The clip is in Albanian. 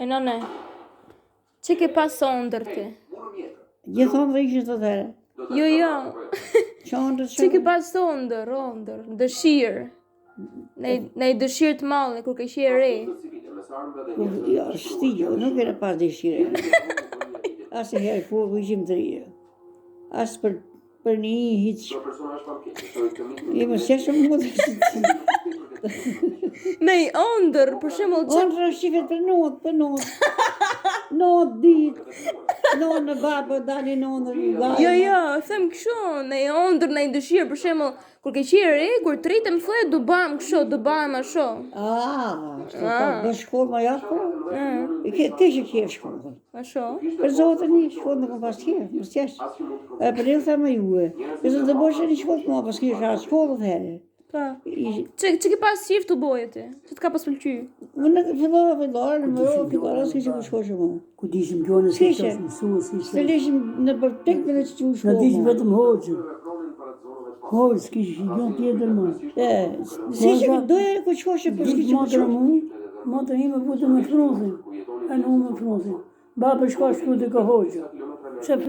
E nane, që ke pas ondër ti? Gjithon dhe ishin të dhere. Jo. Që ke Qondër. pas ondër, dëshirë. Nej dëshirë të madhe, kur ke qenë re. Jo, shtigjo, nuk era pas dëshire. Asë herë kur ishim të rije. Asë për një hiq. I më qeshëm më të Nej ondër, për shembull që... Ondra shifet për not. Not ditë. Not në babë, dali në ondër në gajë. Jo, them kështu, nej ondër, nej dëshirë, për shembull, kur ke qenë re, kur të rritem thoya do bam kështu, do bam ashtu. Bë shkollë më jashtë. Ti që ke shkollën. Ashtu. Për zotin një shkollë nuk më pas kje, më stjesh. Për një thëmë juve. Nëse të bëshë një shkollë, më pas kje shka shkollë të herë. Pa. Që ke pas qif të boje ti? Që të ka pas pëlqy? Unë fillora, në mërë, fillora, s'ki që ku shkoshë më. Ku t'ishim gjone, s'ki që mësuës, Se lishim në përtek me në që që shkollë. në t'ishim vetëm hoqë. Hoqë, s'ki që gjone tjetër më. Si që doja ku shkoshë për s'ki që ku shkoshë. Matër ime putë me frunzin, e në me frunzin. Babë shka shku të ka hoqë.